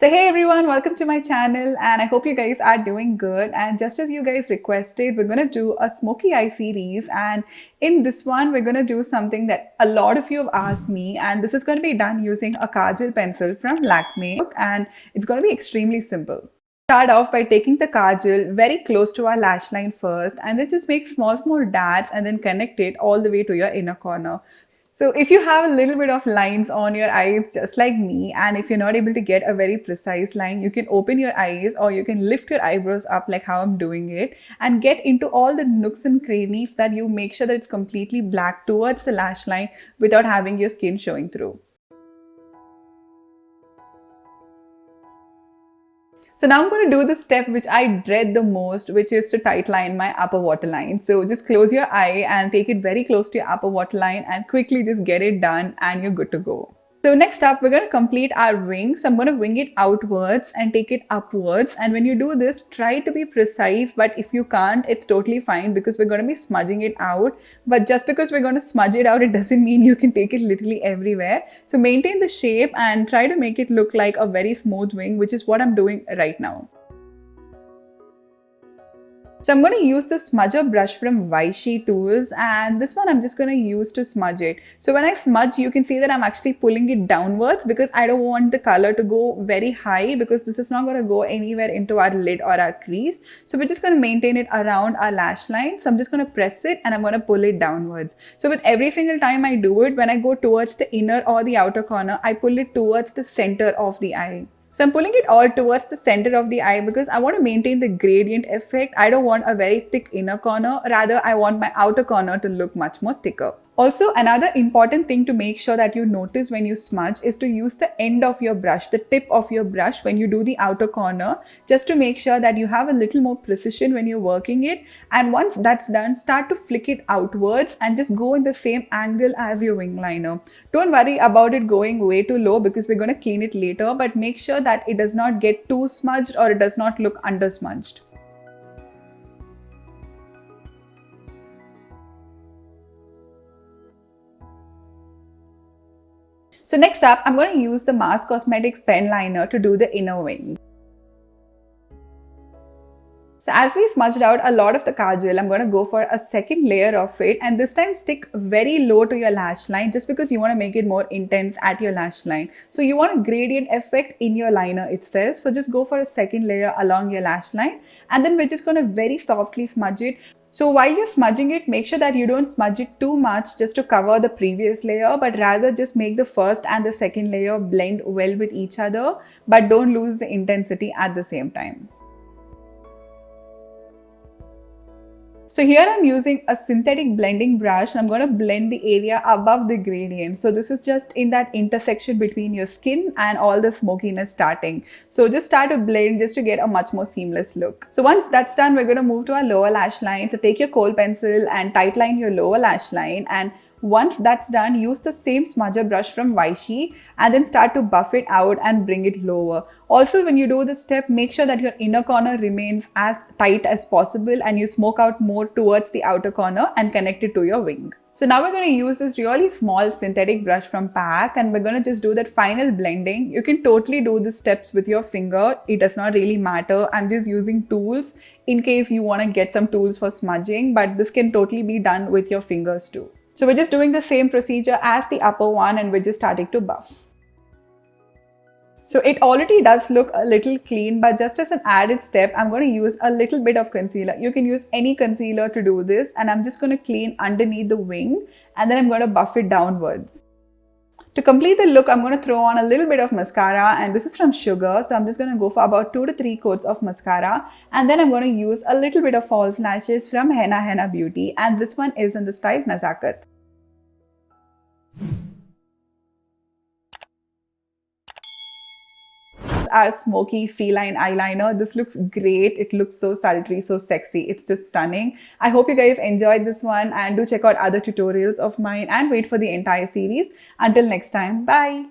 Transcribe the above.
So hey everyone, welcome to my channel and I hope you guys are doing good. And just as you guys requested, we're going to do a smoky eye series, and in this one we're going to do something that a lot of you have asked me, and this is going to be done using a kajal pencil from Lakme, and it's going to be extremely simple. Start off by taking the kajal very close to our lash line first, and then just make small dots and then connect it all the way to your inner corner. So if you have a little bit of lines on your eyes, just like me, and if you're not able to get a very precise line, you can open your eyes or you can lift your eyebrows up like how I'm doing it and get into all the nooks and crannies that you make sure that it's completely black towards the lash line without having your skin showing through. So now I'm going to do the step which I dread the most, which is to tight line my upper waterline. So just close your eye and take it very close to your upper waterline and quickly just get it done and you're good to go. So next up, we're going to complete our wing. So I'm going to wing it outwards and take it upwards. And when you do this, try to be precise. But if you can't, it's totally fine because we're going to be smudging it out. But just because we're going to smudge it out, it doesn't mean you can take it literally everywhere. So maintain the shape and try to make it look like a very smooth wing, which is what I'm doing right now. So I'm going to use the smudger brush from Vichy Tools, and this one I'm just going to use to smudge it. So when I smudge, you can see that I'm actually pulling it downwards because I don't want the color to go very high because this is not going to go anywhere into our lid or our crease. So we're just going to maintain it around our lash line. So I'm just going to press it and I'm going to pull it downwards. So with every single time I do it, when I go towards the inner or the outer corner, I pull it towards the center of the eye. So I'm pulling it all towards the center of the eye because I want to maintain the gradient effect. I don't want a very thick inner corner. Rather, I want my outer corner to look much more thicker. Also, another important thing to make sure that you notice when you smudge is to use the end of your brush, the tip of your brush when you do the outer corner, just to make sure that you have a little more precision when you're working it. And once that's done, start to flick it outwards and just go in the same angle as your wing liner. Don't worry about it going way too low because we're going to clean it later, but make sure that it does not get too smudged or it does not look under smudged. So next up, I'm going to use the Mars Cosmetics pen liner to do the inner wing. So as we smudged out a lot of the kajal, I'm going to go for a second layer of it, and this time stick very low to your lash line just because you want to make it more intense at your lash line. So you want a gradient effect in your liner itself. So just go for a second layer along your lash line, and then we're just going to very softly smudge it. So while you're smudging it, make sure that you don't smudge it too much just to cover the previous layer, but rather just make the first and the second layer blend well with each other, but don't lose the intensity at the same time. So here I'm using a synthetic blending brush and I'm going to blend the area above the gradient. So this is just in that intersection between your skin and all the smokiness starting. So just start to blend just to get a much more seamless look. So once that's done, we're going to move to our lower lash line. So take your kohl pencil and tightline your lower lash line, and once that's done, use the same smudger brush from Vichy and then start to buff it out and bring it lower. Also, when you do this step, make sure that your inner corner remains as tight as possible and you smoke out more towards the outer corner and connect it to your wing. So now we're going to use this really small synthetic brush from PAC and we're going to just do that final blending. You can totally do the steps with your finger. It does not really matter. I'm just using tools in case you want to get some tools for smudging, but this can totally be done with your fingers too. So we're just doing the same procedure as the upper one and we're just starting to buff. So it already does look a little clean, but just as an added step, I'm going to use a little bit of concealer. You can use any concealer to do this, and I'm just going to clean underneath the wing and then I'm going to buff it downwards. To complete the look, I'm going to throw on a little bit of mascara, and this is from Sugar. So I'm just going to go for about 2 to 3 coats of mascara, and then I'm going to use a little bit of false lashes from Henna Beauty, and this one is in the style Nazakat. Our smoky feline eyeliner. This looks great. It looks so sultry, so sexy. It's just stunning. I hope you guys enjoyed this one, and do check out other tutorials of mine and wait for the entire series. Until next time, bye.